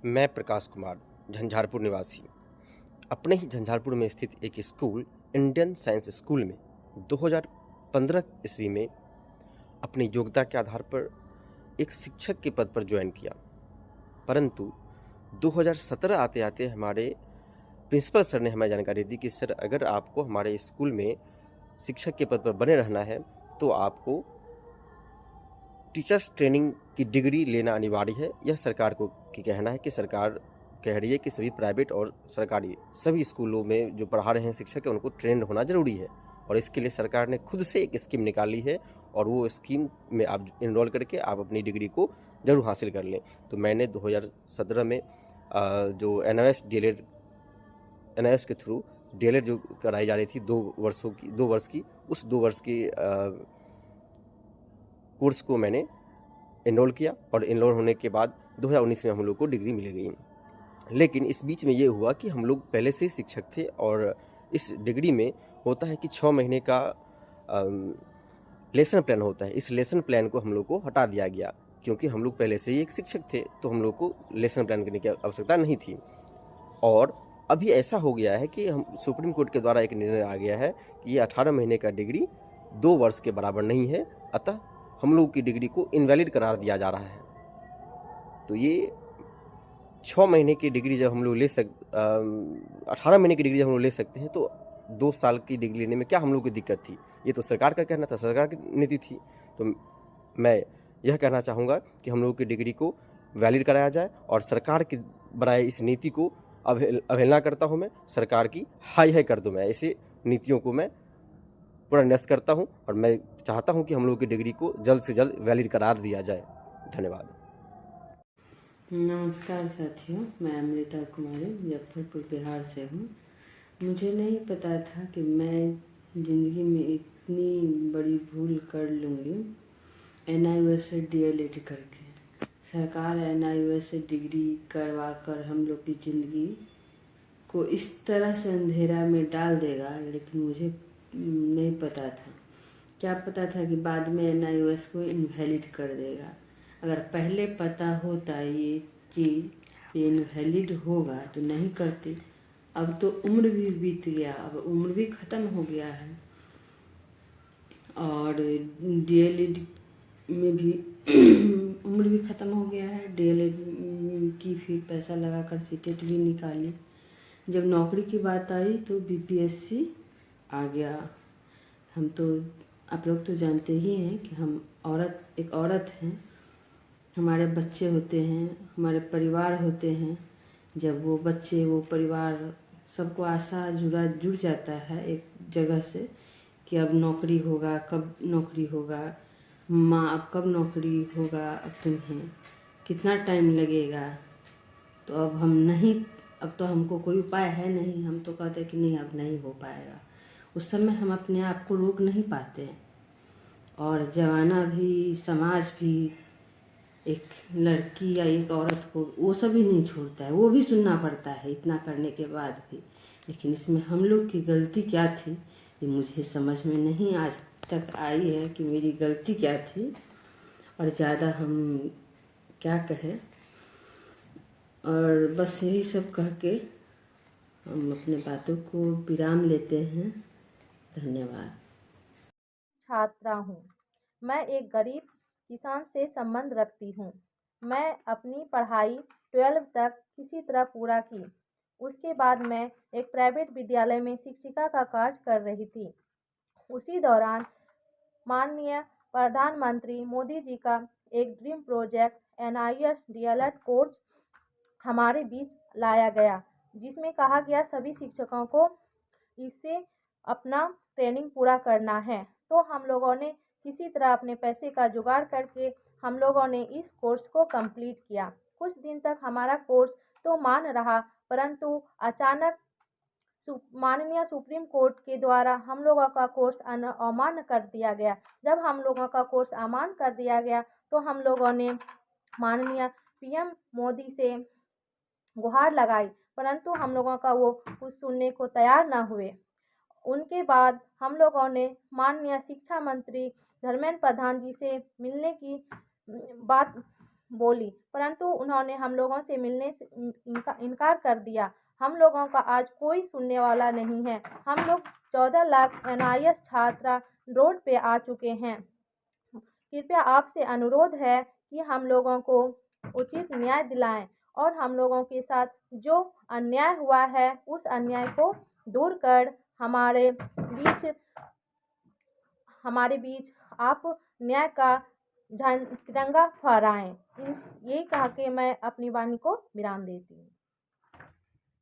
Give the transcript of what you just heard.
मैं प्रकाश कुमार, झंझारपुर निवासी, अपने ही झंझारपुर में स्थित एक स्कूल इंडियन साइंस स्कूल में 2015 ईस्वी में अपनी योग्यता के आधार पर एक शिक्षक के पद पर ज्वाइन किया। परंतु 2017 आते-आते हमारे प्रिंसिपल सर ने हमें जानकारी दी कि सर, अगर आपको हमारे स्कूल में शिक्षक के पद पर बने रहना है तो आपको टीचर्स ट्रेनिंग की डिग्री लेना अनिवार्य है। यह सरकार की कहना है कि सरकार कह रही है कि सभी प्राइवेट और सरकारी सभी स्कूलों में जो पढ़ा रहे हैं शिक्षक है उनको ट्रेंड होना ज़रूरी है, और इसके लिए सरकार ने खुद से एक स्कीम निकाली है और वो स्कीम में आप इनरोल करके आप अपनी डिग्री को ज़रूर हासिल कर लें। तो मैंने 2017 में जो एनआईएस के थ्रू डीएलएड जो कराई जा रही थी 2 वर्ष की, उस 2 वर्ष की कोर्स को मैंने एनरोल किया और एनरोल होने के बाद 2019 में हम लोग को डिग्री मिल गई। लेकिन इस बीच में ये हुआ कि हम लोग पहले से ही शिक्षक थे और इस डिग्री में होता है कि 6 महीने का लेसन प्लान होता है। इस लेसन प्लान को हम लोग को हटा दिया गया क्योंकि हम लोग पहले से ही एक शिक्षक थे, तो हम लोग को लेसन प्लान करने की आवश्यकता नहीं थी। और अभी ऐसा हो गया है कि हम सुप्रीम कोर्ट के द्वारा एक निर्णय आ गया है कि ये 18 महीने का डिग्री 2 वर्ष के बराबर नहीं है, अतः हम लोग की डिग्री को इनवैलिड करार दिया जा रहा है। तो ये 6 महीने की डिग्री जब हम लोग 18 महीने की डिग्री जब हम लोग ले सकते हैं तो 2 साल की डिग्री लेने में क्या हम लोग को दिक्कत थी? ये तो सरकार का कहना था, सरकार की नीति थी। तो मैं यह कहना चाहूँगा कि हम लोग की डिग्री को वैलिड कराया जाए और सरकार की बनाई इस नीति को अवहेलना करता हूँ मैं, सरकार की हाय कर दूँ मैं। ऐसे नीतियों को मैं पूरा निरस्त करता हूँ और मैं चाहता हूँ कि हम लोग की डिग्री को जल्द से जल्द वैलिड करार दिया जाए। धन्यवाद। नमस्कार साथियों, मैं अमृता कुमारी मुजफ्फरपुर बिहार से हूँ। मुझे नहीं पता था कि मैं ज़िंदगी में इतनी बड़ी भूल कर लूँगी एनआईओएस से डीएलएड करके। सरकार एनआईओएस से डिग्री करवा कर हम लोग की ज़िंदगी को इस तरह से अंधेरा में डाल देगा, लेकिन मुझे नहीं पता था। क्या पता था कि बाद में एनआईओएस को इनवैलिड कर देगा। अगर पहले पता होता ये चीज़ इनवैलिड होगा तो नहीं करती। अब तो उम्र भी बीत गया, अब उम्र भी ख़त्म हो गया है और डीएलएड में भी उम्र भी ख़त्म हो गया है। डीएलएड की फिर पैसा लगा कर सीटेट भी निकाली। जब नौकरी की बात आई तो बीपीएससी आ गया। हम तो आप लोग तो जानते ही हैं कि हम एक औरत हैं, हमारे बच्चे होते हैं, हमारे परिवार होते हैं। जब वो बच्चे, वो परिवार, सबको आशा जुड़ जाता है एक जगह से कि अब नौकरी होगा, कब नौकरी होगा, माँ अब कब नौकरी होगा, अब तुम्हें कितना टाइम लगेगा। तो अब तो हमको कोई उपाय है नहीं। हम तो कहते कि नहीं, अब नहीं हो पाएगा। उस समय हम अपने आप को रोक नहीं पाते और ज़माना भी, समाज भी एक लड़की या एक औरत को वो सभी नहीं छोड़ता है, वो भी सुनना पड़ता है इतना करने के बाद भी। लेकिन इसमें हम लोग की गलती क्या थी ये मुझे समझ में नहीं आज तक आई है कि मेरी गलती क्या थी। और ज़्यादा हम क्या कहें, और बस यही सब कह के हम अपने बातों को विराम लेते हैं। धन्यवाद। छात्रा हूँ। मैं एक गरीब किसान से संबंध रखती हूँ। मैं अपनी पढ़ाई 12 तक किसी तरह पूरा की। उसके बाद मैं एक प्राइवेट विद्यालय में शिक्षिका का कार्य कर रही थी। उसी दौरान माननीय प्रधानमंत्री मोदी जी का एक dream project NIS DElEd course हमारे बीच लाया गया, जिसमें कहा गया सभी शिक्षकों को इससे अपना ट्रेनिंग पूरा करना है। तो हम लोगों ने किसी तरह अपने पैसे का जुगाड़ करके हम लोगों ने इस कोर्स को कंप्लीट किया। कुछ दिन तक हमारा कोर्स तो मान रहा, परंतु अचानक माननीय सुप्रीम कोर्ट के द्वारा हम लोगों का कोर्स अमान्य कर दिया गया। जब हम लोगों का कोर्स अमान्य कर दिया गया तो हम लोगों ने माननीय पीएम मोदी से गुहार लगाई, परंतु हम लोगों का वो कुछ सुनने को तैयार न हुए। उनके बाद हम लोगों ने माननीय शिक्षा मंत्री धर्मेंद्र प्रधान जी से मिलने की बात बोली, परंतु उन्होंने हम लोगों से मिलने से इनकार कर दिया। हम लोगों का आज कोई सुनने वाला नहीं है। हम लोग 14 लाख NIS छात्रा रोड पे आ चुके हैं। कृपया आपसे अनुरोध है कि हम लोगों को उचित न्याय दिलाएं और हम लोगों के साथ जो अन्याय हुआ है उस अन्याय को दूर कर हमारे बीच आप न्याय का तिरंगा फहराएं। यही कह के मैं अपनी वाणी को विराम देती हूँ।